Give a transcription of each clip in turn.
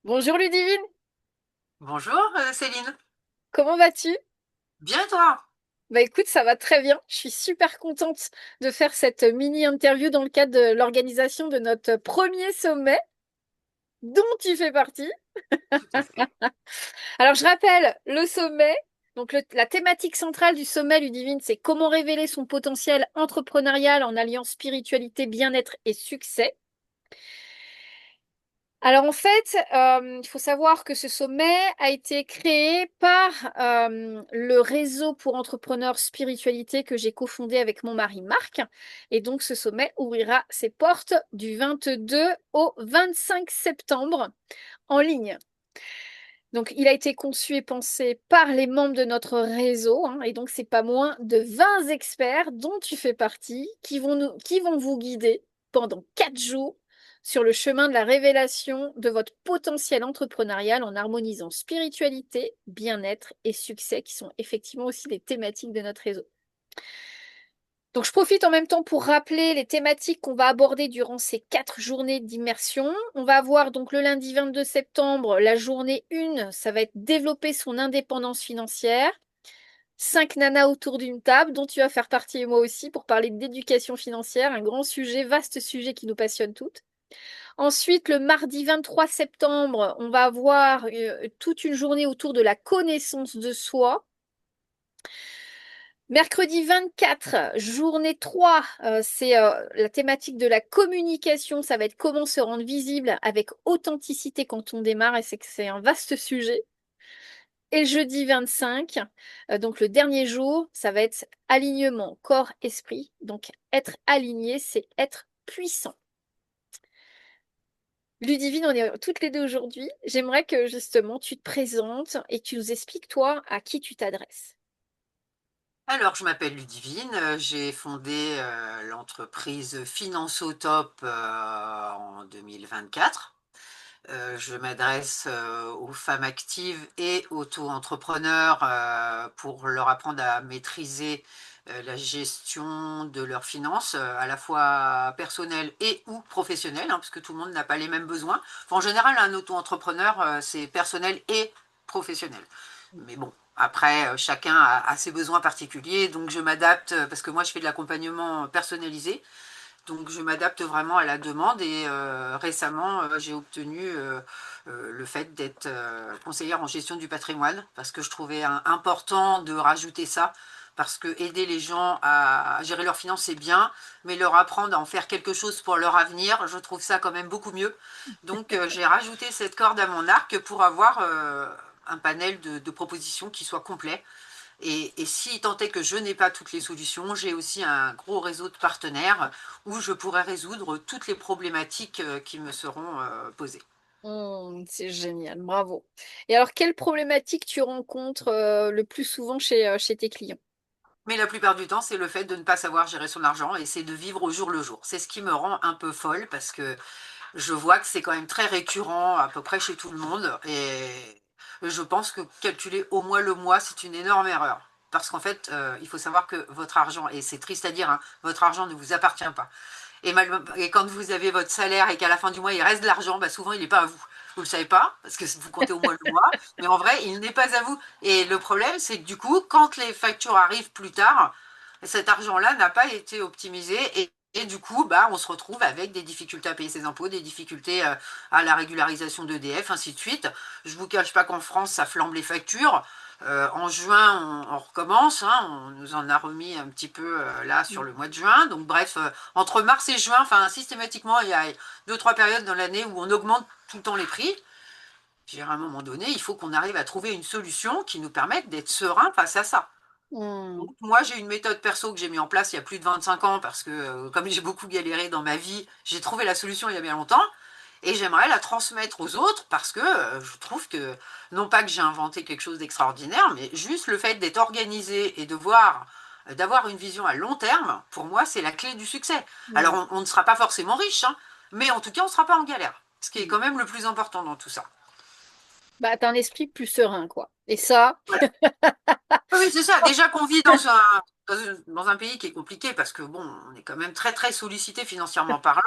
Bonjour Ludivine, Bonjour Céline, comment vas-tu? bien et toi? Bah écoute, ça va très bien. Je suis super contente de faire cette mini-interview dans le cadre de l'organisation de notre premier sommet dont tu fais partie. Tout à fait. Alors je rappelle le sommet. Donc la thématique centrale du sommet Ludivine, c'est comment révéler son potentiel entrepreneurial en alliant spiritualité, bien-être et succès. Alors en fait, il faut savoir que ce sommet a été créé par le réseau pour entrepreneurs spiritualité que j'ai cofondé avec mon mari Marc. Et donc ce sommet ouvrira ses portes du 22 au 25 septembre en ligne. Donc il a été conçu et pensé par les membres de notre réseau, hein, et donc c'est pas moins de 20 experts dont tu fais partie qui vont vous guider pendant 4 jours sur le chemin de la révélation de votre potentiel entrepreneurial en harmonisant spiritualité, bien-être et succès qui sont effectivement aussi les thématiques de notre réseau. Donc, je profite en même temps pour rappeler les thématiques qu'on va aborder durant ces 4 journées d'immersion. On va avoir donc le lundi 22 septembre, la journée 1, ça va être développer son indépendance financière. 5 nanas autour d'une table, dont tu vas faire partie et moi aussi, pour parler d'éducation financière, un grand sujet, vaste sujet qui nous passionne toutes. Ensuite, le mardi 23 septembre, on va avoir toute une journée autour de la connaissance de soi. Mercredi 24, journée 3, c'est la thématique de la communication. Ça va être comment se rendre visible avec authenticité quand on démarre, et c'est que c'est un vaste sujet. Et jeudi 25, donc le dernier jour, ça va être alignement corps-esprit. Donc être aligné, c'est être puissant. Ludivine, on est toutes les deux aujourd'hui. J'aimerais que justement tu te présentes et tu nous expliques toi à qui tu t'adresses. Alors, je m'appelle Ludivine, j'ai fondé l'entreprise Finance au Top en 2024. Je m'adresse aux femmes actives et auto-entrepreneurs pour leur apprendre à maîtriser la gestion de leurs finances, à la fois personnelles et ou professionnelles, hein, parce que tout le monde n'a pas les mêmes besoins. Enfin, en général, un auto-entrepreneur, c'est personnel et professionnel. Mais bon, après, chacun a ses besoins particuliers, donc je m'adapte, parce que moi, je fais de l'accompagnement personnalisé. Donc je m'adapte vraiment à la demande et récemment j'ai obtenu le fait d'être conseillère en gestion du patrimoine parce que je trouvais important de rajouter ça parce que aider les gens à gérer leurs finances c'est bien, mais leur apprendre à en faire quelque chose pour leur avenir, je trouve ça quand même beaucoup mieux. Donc j'ai rajouté cette corde à mon arc pour avoir un panel de propositions qui soit complet et si tant est que je n'ai pas toutes les solutions, j'ai aussi un gros réseau de partenaires où je pourrais résoudre toutes les problématiques qui me seront posées. C'est génial, bravo. Et alors, quelles problématiques tu rencontres le plus souvent chez tes clients? Mais la plupart du temps, c'est le fait de ne pas savoir gérer son argent et c'est de vivre au jour le jour. C'est ce qui me rend un peu folle parce que je vois que c'est quand même très récurrent à peu près chez tout le monde et je pense que calculer au moins le mois, c'est une énorme erreur. Parce qu'en fait, il faut savoir que votre argent, et c'est triste à dire, hein, votre argent ne vous appartient pas. Et quand vous avez votre salaire et qu'à la fin du mois, il reste de l'argent, bah souvent, il n'est pas à vous. Vous ne le savez pas, parce que vous comptez au moins le mois, mais en vrai, il n'est pas à vous. Et le problème, c'est que du coup, quand les factures arrivent plus tard, cet argent-là n'a pas été optimisé et du coup, bah, on se retrouve avec des difficultés à payer ses impôts, des difficultés à la régularisation d'EDF, ainsi de suite. Je ne vous cache pas qu'en France, ça flambe les factures. En juin, on recommence. Hein, on nous en a remis un petit peu là sur le mois de juin. Donc bref, entre mars et juin, enfin systématiquement, il y a deux, trois périodes dans l'année où on augmente tout le temps les prix. Puis à un moment donné, il faut qu'on arrive à trouver une solution qui nous permette d'être serein face à ça. Hmm. Donc, moi, j'ai une méthode perso que j'ai mis en place il y a plus de 25 ans parce que comme j'ai beaucoup galéré dans ma vie, j'ai trouvé la solution il y a bien longtemps et j'aimerais la transmettre aux autres parce que je trouve que, non pas que j'ai inventé quelque chose d'extraordinaire, mais juste le fait d'être organisé et de voir, d'avoir une vision à long terme, pour moi, c'est la clé du succès. Alors, Hmm. on ne sera pas forcément riche, hein, mais en tout cas, on ne sera pas en galère, ce qui est Hmm. quand même le plus important dans tout ça. Bah, t'as un esprit plus serein, quoi. Et ça, Voilà. Oui, c'est ça. Déjà qu'on vit dans un pays qui est compliqué parce que bon, on est quand même très très sollicité financièrement parlant.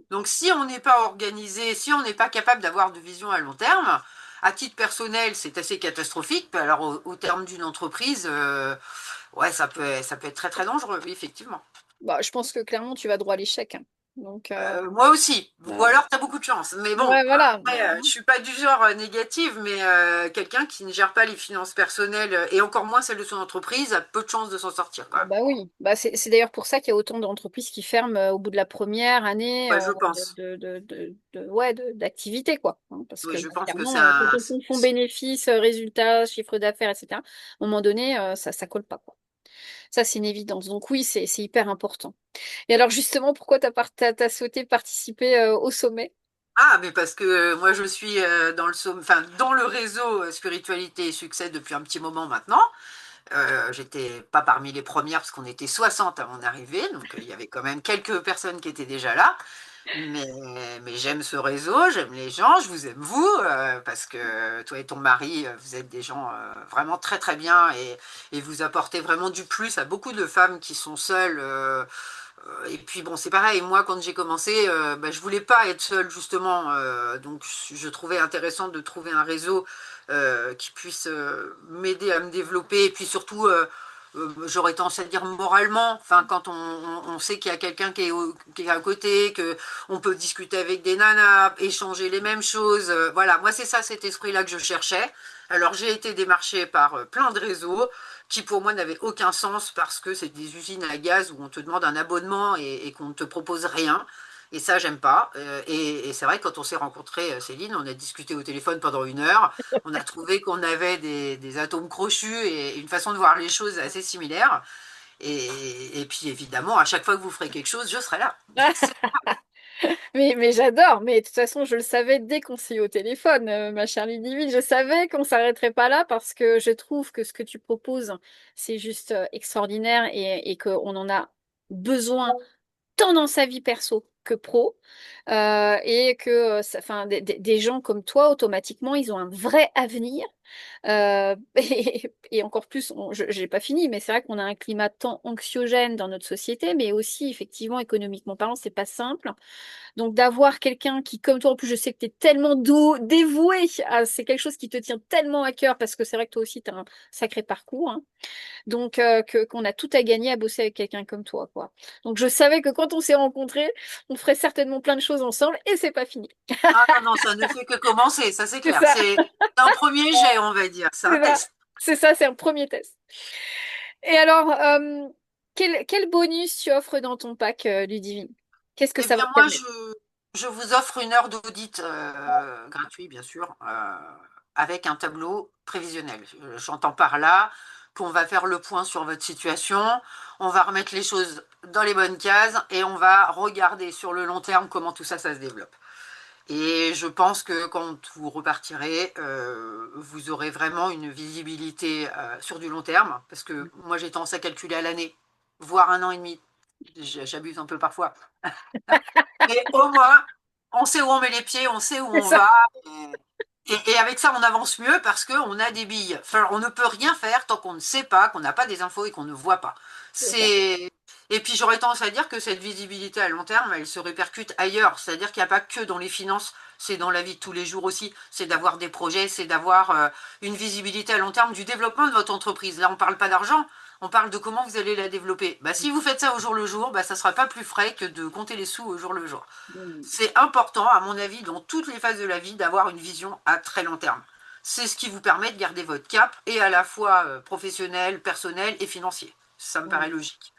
Donc si on n'est pas organisé, si on n'est pas capable d'avoir de vision à long terme, à titre personnel, c'est assez catastrophique. Alors au terme d'une entreprise, ouais, ça peut être très très dangereux, oui, effectivement. Bah, je pense que clairement, tu vas droit à l'échec, hein. Donc, Moi aussi. Ou euh, alors, tu as beaucoup de chance. Mais bon, ouais, voilà. après, je suis pas du genre négative, mais quelqu'un qui ne gère pas les finances personnelles et encore moins celles de son entreprise a peu de chances de s'en sortir quand Ah même. bah oui, bah c'est d'ailleurs pour ça qu'il y a autant d'entreprises qui ferment au bout de la première année Ouais, je pense. ouais, d'activité, quoi. Hein, parce Oui, que je bah, pense que c'est clairement, quand on confond bénéfices, résultats, chiffre d'affaires, etc., à un moment donné, ça colle pas, quoi. Ça, c'est une évidence. Donc oui, c'est hyper important. Et alors justement, pourquoi t'as souhaité participer au sommet? Ah, mais parce que moi, je suis enfin, dans le réseau spiritualité et succès depuis un petit moment maintenant. J'étais pas parmi les premières parce qu'on était 60 à mon arrivée, donc il y avait quand même quelques personnes qui étaient déjà là. Mais, mais j'aime ce réseau, j'aime les gens, je vous aime vous, parce que toi et ton mari, vous êtes des gens vraiment très très bien et vous apportez vraiment du plus à beaucoup de femmes qui sont seules. Et puis bon, c'est pareil, moi quand j'ai commencé, bah, je voulais pas être seule justement, donc je trouvais intéressant de trouver un réseau qui puisse m'aider à me développer et puis surtout j'aurais tendance à dire moralement, enfin quand on sait qu'il y a quelqu'un qui est à côté, que on peut discuter avec des nanas, échanger les mêmes choses, voilà, moi c'est ça cet esprit-là que je cherchais. Alors j'ai été démarchée par plein de réseaux qui pour moi n'avaient aucun sens parce que c'est des usines à gaz où on te demande un abonnement et qu'on ne te propose rien. Et ça, j'aime pas. Et c'est vrai que quand on s'est rencontrés, Céline, on a discuté au téléphone pendant 1 heure. On a trouvé qu'on avait des atomes crochus et une façon de voir les choses assez similaire. Et puis évidemment, à chaque fois que vous ferez quelque chose, je serai là. Mais j'adore, mais de toute façon, je le savais dès qu'on s'est eu au téléphone, ma chère Ludivine, je savais qu'on s'arrêterait pas là parce que je trouve que ce que tu proposes, c'est juste extraordinaire et qu'on en a besoin tant dans sa vie perso que pro, et que enfin, des gens comme toi, automatiquement, ils ont un vrai avenir. Et encore plus, je n'ai pas fini, mais c'est vrai qu'on a un climat tant anxiogène dans notre société, mais aussi, effectivement, économiquement parlant, c'est pas simple. Donc d'avoir quelqu'un qui, comme toi, en plus, je sais que tu es tellement dévoué, c'est quelque chose qui te tient tellement à cœur, parce que c'est vrai que toi aussi, tu as un sacré parcours, hein. Donc qu'on a tout à gagner à bosser avec quelqu'un comme toi, quoi. Donc je savais que quand on s'est rencontrés, on ferait certainement plein de choses ensemble, et c'est pas fini. Ah non, non, ça ne fait que commencer, ça c'est C'est clair. ça, C'est un premier jet, on va dire. C'est un c'est ça, test. c'est ça, c'est un premier test. Et alors, quel bonus tu offres dans ton pack, Ludivine? Qu'est-ce que Eh ça va bien, te moi, permettre? je vous offre 1 heure d'audit gratuit, bien sûr, avec un tableau prévisionnel. J'entends par là qu'on va faire le point sur votre situation, on va remettre les choses dans les bonnes cases et on va regarder sur le long terme comment tout ça, ça se développe. Et je pense que quand vous repartirez, vous aurez vraiment une visibilité sur du long terme, parce que moi j'ai tendance à calculer à l'année, voire 1 an et demi. J'abuse un peu parfois. Mais au moins, on sait où on met les pieds, on sait où C'est on ça, va. Et avec ça, on avance mieux parce qu'on a des billes. Enfin, on ne peut rien faire tant qu'on ne sait pas, qu'on n'a pas des infos et qu'on ne voit pas. c'est ça. Et puis j'aurais tendance à dire que cette visibilité à long terme, elle se répercute ailleurs. C'est-à-dire qu'il n'y a pas que dans les finances, c'est dans la vie de tous les jours aussi. C'est d'avoir des projets, c'est d'avoir une visibilité à long terme du développement de votre entreprise. Là, on ne parle pas d'argent, on parle de comment vous allez la développer. Bah, si vous faites ça au jour le jour, bah, ça ne sera pas plus frais que de compter les sous au jour le jour. Mm. C'est important, à mon avis, dans toutes les phases de la vie, d'avoir une vision à très long terme. C'est ce qui vous permet de garder votre cap, et à la fois professionnel, personnel et financier. Ça me paraît Mm. logique.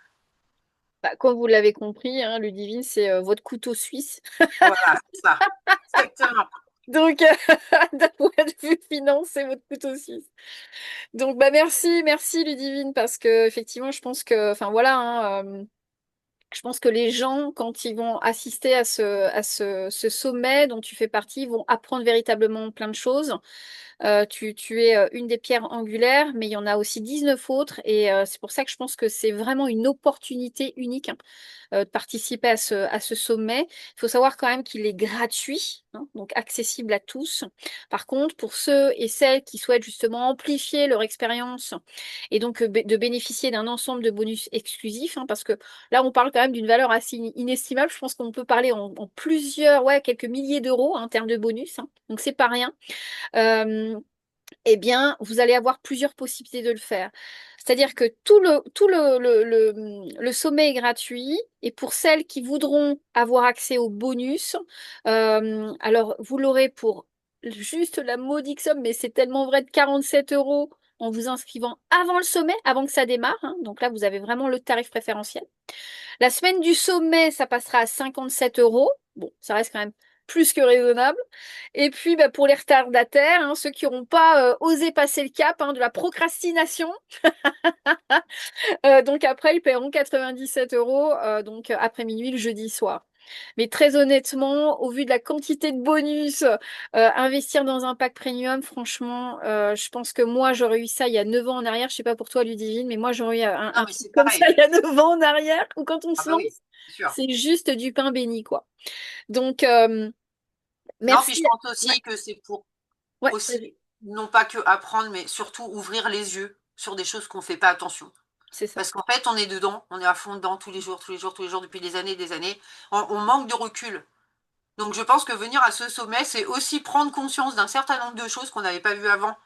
Bah, comme vous l'avez compris, hein, Ludivine, c'est votre couteau suisse. Voilà, c'est ça. Exactement. Donc, d'un point de vue finance, c'est votre couteau suisse. Donc, bah merci, merci Ludivine, parce que effectivement, je pense que, enfin voilà, hein, Je pense que les gens, quand ils vont assister à ce sommet dont tu fais partie, vont apprendre véritablement plein de choses. Tu es une des pierres angulaires, mais il y en a aussi 19 autres. Et c'est pour ça que je pense que c'est vraiment une opportunité unique, hein, de participer à ce sommet. Il faut savoir quand même qu'il est gratuit, hein, donc accessible à tous. Par contre, pour ceux et celles qui souhaitent justement amplifier leur expérience et donc de bénéficier d'un ensemble de bonus exclusifs, hein, parce que là, on parle quand même d'une valeur assez inestimable. Je pense qu'on peut parler en plusieurs, ouais, quelques milliers d'euros, hein, en termes de bonus, hein, donc c'est pas rien. Euh, eh bien, vous allez avoir plusieurs possibilités de le faire. C'est-à-dire que tout le sommet est gratuit et pour celles qui voudront avoir accès au bonus, alors vous l'aurez pour juste la modique somme, mais c'est tellement vrai, de 47 euros en vous inscrivant avant le sommet, avant que ça démarre, hein. Donc là, vous avez vraiment le tarif préférentiel. La semaine du sommet, ça passera à 57 euros. Bon, ça reste quand même plus que raisonnable. Et puis, bah, pour les retardataires, hein, ceux qui n'auront pas osé passer le cap, hein, de la procrastination, donc après, ils paieront 97 euros, donc après minuit le jeudi soir. Mais très honnêtement, au vu de la quantité de bonus, investir dans un pack premium, franchement, je pense que moi, j'aurais eu ça il y a 9 ans en arrière. Je sais pas pour toi, Ludivine, mais moi, j'aurais eu Non, un mais truc c'est comme ça pareil. il y a 9 ans en arrière, ou quand on Ah se bah oui, lance, c'est sûr. c'est juste du pain béni, quoi. Donc, Non, puis merci. je pense Ouais, aussi que c'est pour ouais, vas-y. aussi, non pas que apprendre, mais surtout ouvrir les yeux sur des choses qu'on ne fait pas attention. C'est ça. Parce qu'en fait, on est dedans, on est à fond dedans tous les jours, tous les jours, tous les jours, depuis des années et des années. On manque de recul. Donc je pense que venir à ce sommet, c'est aussi prendre conscience d'un certain nombre de choses qu'on n'avait pas vues avant.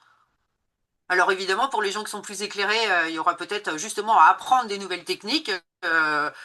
Alors évidemment, pour les gens qui sont plus éclairés, il y aura peut-être justement à apprendre des nouvelles techniques,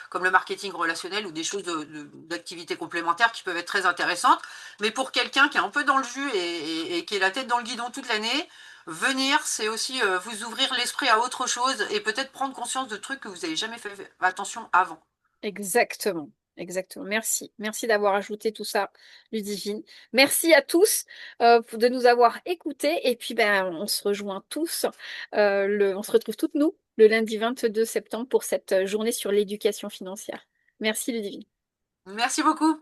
comme le marketing relationnel ou des choses d'activités complémentaires qui peuvent être très intéressantes. Mais pour quelqu'un qui est un peu dans le jus et qui est la tête dans le guidon toute l'année, venir, c'est aussi vous ouvrir l'esprit à autre chose et peut-être prendre conscience de trucs que vous n'avez jamais fait attention avant. Exactement. Exactement. Merci. Merci d'avoir ajouté tout ça, Ludivine. Merci à tous de nous avoir écoutés. Et puis, ben, on se rejoint tous. On se retrouve toutes nous le lundi 22 septembre pour cette journée sur l'éducation financière. Merci, Ludivine. Merci beaucoup.